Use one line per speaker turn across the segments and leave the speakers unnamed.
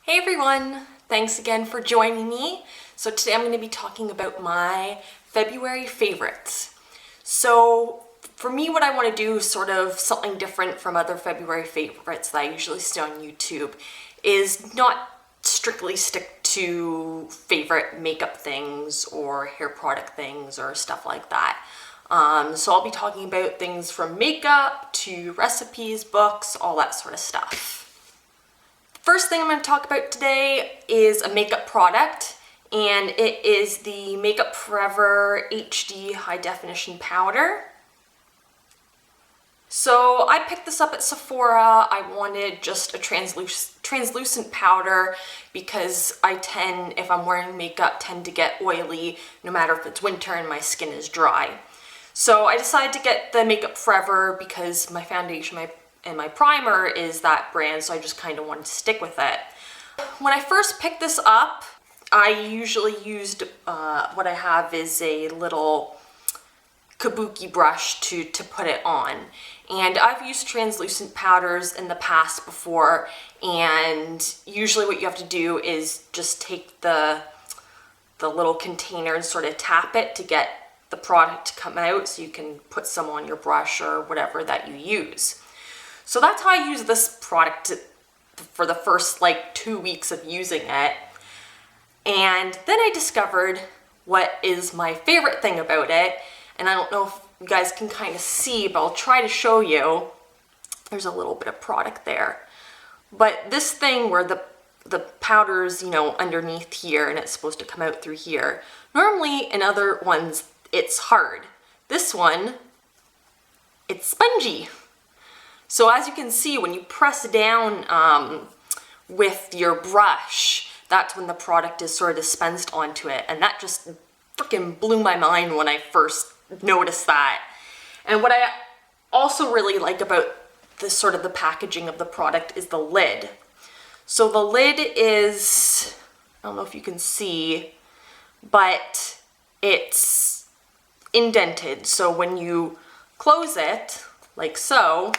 Hey everyone, thanks again for joining me. So today I'm going to be talking about my February favorites. So for me, what I want to do is sort of something different from other February favorites that I usually see on YouTube, is not strictly stick to favorite makeup things or hair product things or stuff like that. So I'll be talking about things from makeup to recipes, books, all that sort of stuff. First thing I'm going to talk about today is a makeup product, and it is the Makeup Forever HD High Definition Powder. So I picked this up at Sephora. I wanted just a translucent powder because I tend, if I'm wearing makeup, tend to get oily no matter if it's winter and my skin is dry. So I decided to get the Makeup Forever because my foundation, and my primer is that brand, so I just kind of wanted to stick with it. When I first picked this up, I usually used, what I have is a little kabuki brush to put it on. And I've used translucent powders in the past before, and usually what you have to do is just take the little container and sort of tap it to get the product to come out so you can put some on your brush or whatever that you use. So that's how I use this product for the first 2 weeks of using it. And then I discovered what is my favorite thing about it. And I don't know if you guys can kind of see, but I'll try to show you. There's a little bit of product there. But this thing where the powder's, underneath here and it's supposed to come out through here. Normally in other ones, it's hard. This one, it's spongy. So as you can see, when you press down with your brush, that's when the product is sort of dispensed onto it. And that just freaking blew my mind when I first noticed that. And what I also really like about this sort of the packaging of the product is the lid. So the lid is, I don't know if you can see, but it's indented. So when you close it, like so,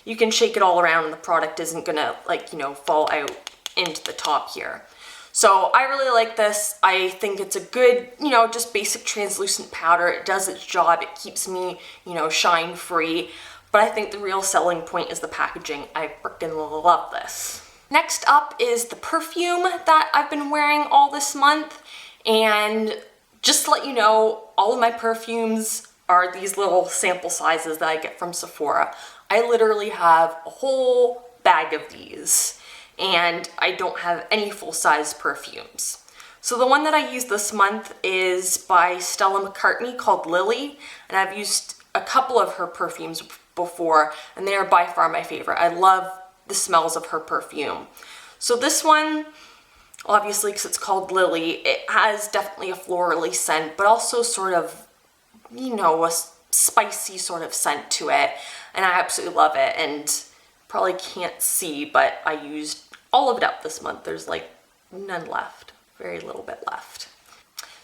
you can shake it all around and the product isn't gonna fall out into the top here. So I really like this. I think it's a good, just basic translucent powder. It does its job. It keeps me, shine free. But I think the real selling point is the packaging. I freaking love this. Next up is the perfume that I've been wearing all this month. And just to let you know, all of my perfumes are these little sample sizes that I get from Sephora. I literally have a whole bag of these, and I don't have any full-size perfumes. So the one that I used this month is by Stella McCartney called Lily, and I've used a couple of her perfumes before, and they are by far my favorite. I love the smells of her perfume. So this one, obviously because it's called Lily, it has definitely a florally scent, but also sort of, a spicy sort of scent to it. And I absolutely love it, and probably can't see, but I used all of it up this month. There's none left, very little bit left.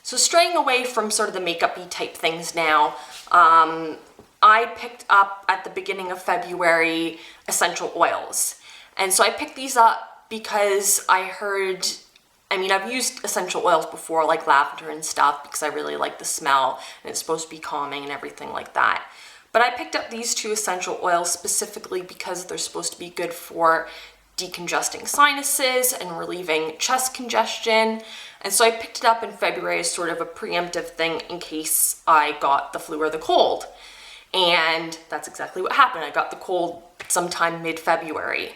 So straying away from sort of the makeup-y type things now, I picked up at the beginning of February essential oils. And so I picked these up because I heard, I've used essential oils before, like lavender and stuff, because I really like the smell, and it's supposed to be calming and everything like that. But I picked up these two essential oils specifically because they're supposed to be good for decongesting sinuses and relieving chest congestion. And so I picked it up in February as sort of a preemptive thing in case I got the flu or the cold. And that's exactly what happened. I got the cold sometime mid-February.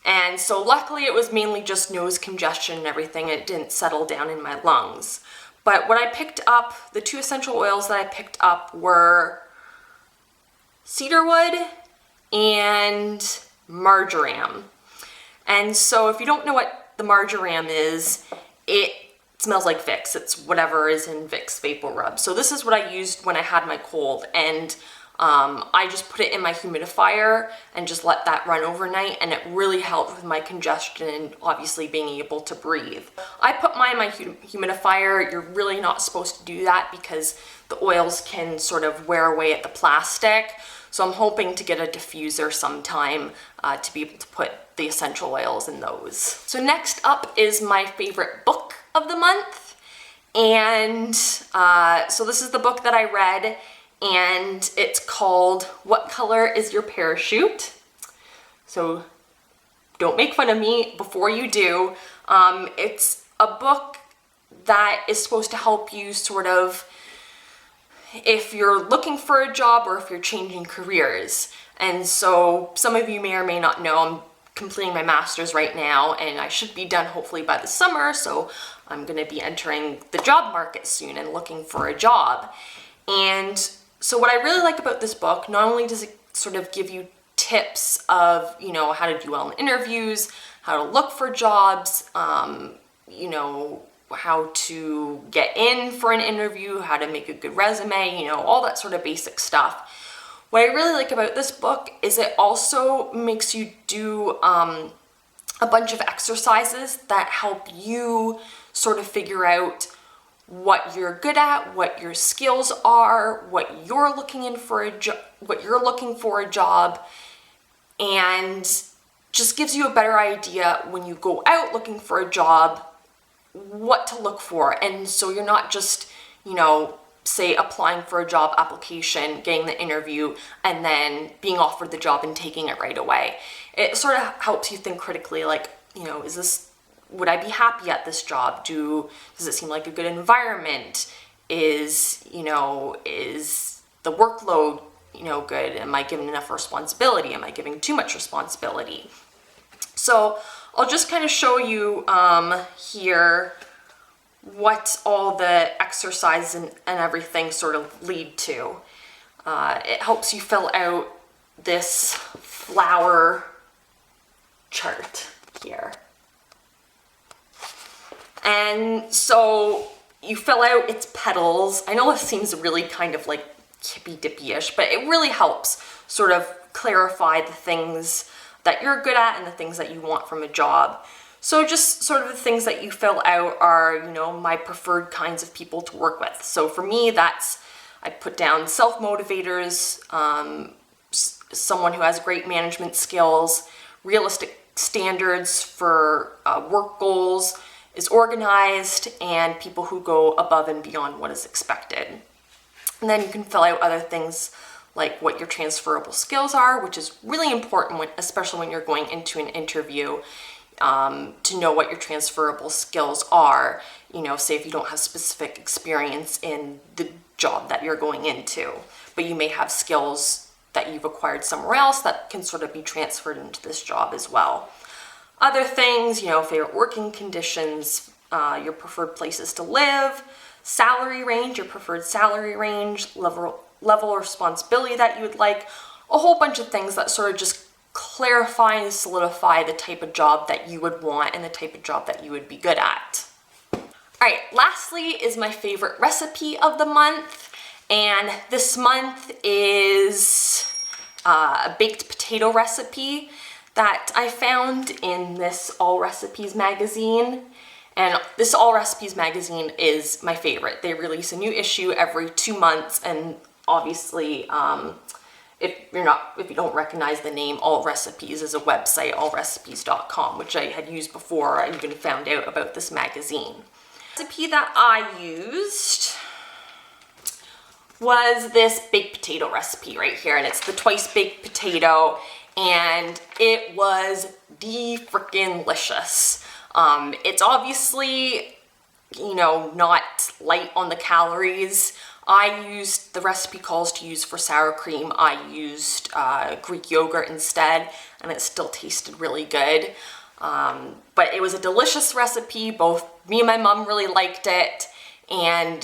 And so luckily it was mainly just nose congestion and everything. It didn't settle down in my lungs. But what I picked up, the two essential oils that I picked up were cedarwood and marjoram. And so if you don't know what the marjoram is, it smells like Vicks. It's whatever is in Vicks Vapor Rub. So this is what I used when I had my cold, and I just put it in my humidifier and just let that run overnight, and it really helped with my congestion and obviously being able to breathe. I put mine in my humidifier. You're really not supposed to do that because the oils can sort of wear away at the plastic. So I'm hoping to get a diffuser sometime to be able to put the essential oils in those. So next up is my favorite book of the month. And so this is the book that I read, and it's called What Color is Your Parachute? So don't make fun of me before you do. It's a book that is supposed to help you sort of, if you're looking for a job or if you're changing careers. And so some of you may or may not know, I'm completing my master's right now, and I should be done hopefully by the summer, so I'm going to be entering the job market soon and looking for a job. And so what I really like about this book, not only does it sort of give you tips of, you know, how to do well in interviews, how to look for jobs, you know, how to get in for an interview, how to make a good resume, you know, all that sort of basic stuff. What I really like about this book is it also makes you do a bunch of exercises that help you sort of figure out what you're good at, what your skills are, what you're looking for a job, and just gives you a better idea when you go out looking for a job what to look for. And so you're not just, you know, say applying for a job application, getting the interview, and then being offered the job and taking it right away. It sort of helps you think critically, like, you know, would I be happy at this job? Does it seem like a good environment? Is the workload, you know, good? Am I given enough responsibility? Am I giving too much responsibility? So I'll just kind of show you here what all the exercise and everything sort of lead to. It helps you fill out this flower chart here. And so you fill out its petals. I know this seems really kind of like hippy-dippy-ish, but it really helps sort of clarify the things that you're good at and the things that you want from a job. So just sort of the things that you fill out are, you know, my preferred kinds of people to work with. So for me, I put down self-motivators, someone who has great management skills, realistic standards for work goals, is organized, and people who go above and beyond what is expected. And then you can fill out other things like what your transferable skills are, which is really important, especially when you're going into an interview, to know what your transferable skills are. You know, say if you don't have specific experience in the job that you're going into, but you may have skills that you've acquired somewhere else that can sort of be transferred into this job as well. Other things, you know, favorite working conditions, your preferred places to live, salary range, your preferred salary range, level of responsibility that you would like, a whole bunch of things that sort of just clarify and solidify the type of job that you would want and the type of job that you would be good at. All right, lastly is my favorite recipe of the month, and this month is a baked potato recipe that I found in this All Recipes magazine. And this All Recipes magazine is my favorite. They release a new issue every 2 months, and obviously, if you don't recognize the name, All Recipes is a website, allrecipes.com, which I had used before I even found out about this magazine. The recipe that I used was this baked potato recipe right here, and it's the twice baked potato, and it was de-frickin-licious. It's obviously, you know, not light on the calories. The recipe calls to use for sour cream. I used Greek yogurt instead, and it still tasted really good. But it was a delicious recipe. Both me and my mom really liked it. And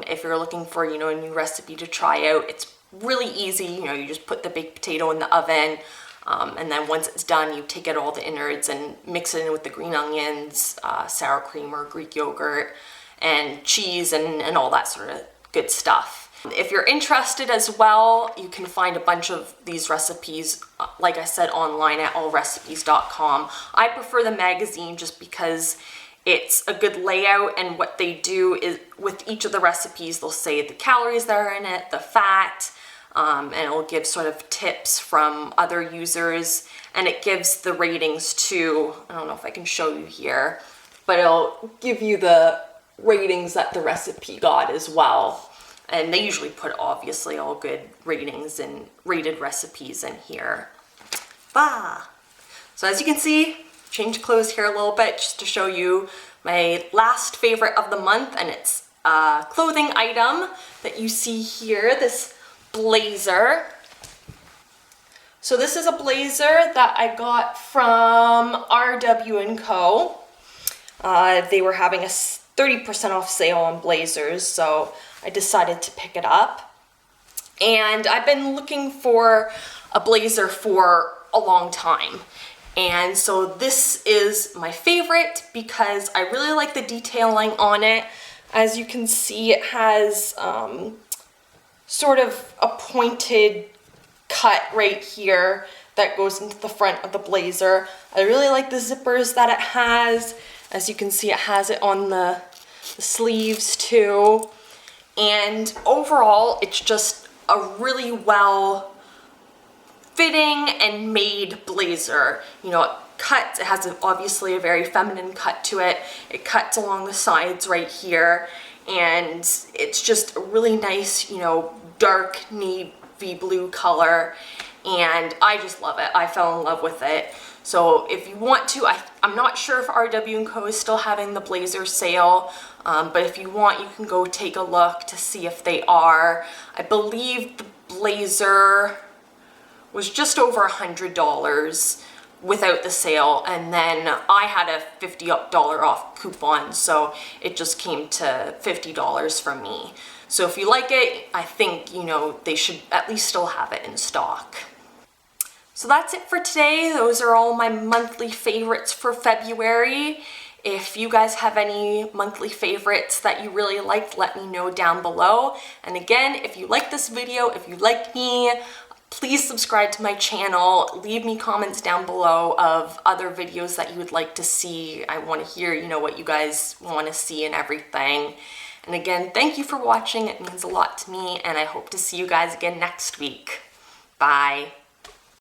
if you're looking for, you know, a new recipe to try out, it's really easy. You know, you just put the baked potato in the oven, and then once it's done, you take out all the innards and mix it in with the green onions, sour cream or Greek yogurt, and cheese and all that sort of good stuff. If you're interested as well, you can find a bunch of these recipes, like I said, online at allrecipes.com. I prefer the magazine just because it's a good layout, and what they do is with each of the recipes, they'll say the calories that are in it, the fat, and it'll give sort of tips from other users, and it gives the ratings too. I don't know if I can show you here, but it'll give you the ratings that the recipe got as well. And they usually put obviously all good ratings and rated recipes in here. Bah! So as you can see, change clothes here a little bit just to show you my last favorite of the month, and it's a clothing item that you see here, this blazer. So this is a blazer that I got from RW & Co. They were having a 30% off sale on blazers, so I decided to pick it up. And I've been looking for a blazer for a long time. And so this is my favorite because I really like the detailing on it. As you can see, it has sort of a pointed cut right here that goes into the front of the blazer. I really like the zippers that it has. As you can see, it has it on the sleeves too. And overall, it's just a really well fitting and made blazer. You know, it cuts, it has obviously a very feminine cut to it. It cuts along the sides right here, and it's just a really nice, you know, dark navy blue color, and I just love it. I fell in love with it. So if you want to, I'm not sure if RW & Co is still having the blazer sale, but if you want, you can go take a look to see if they are. I believe the blazer was just over $100 without the sale, and then I had a $50 off coupon, so it just came to $50 from me. So if you like it, I think, you know, they should at least still have it in stock. So that's it for today. Those are all my monthly favorites for February. If you guys have any monthly favorites that you really liked, let me know down below. And again, if you like this video, if you like me, please subscribe to my channel. Leave me comments down below of other videos that you would like to see. I want to hear, you know, what you guys want to see and everything. And again, thank you for watching. It means a lot to me, and I hope to see you guys again next week. Bye.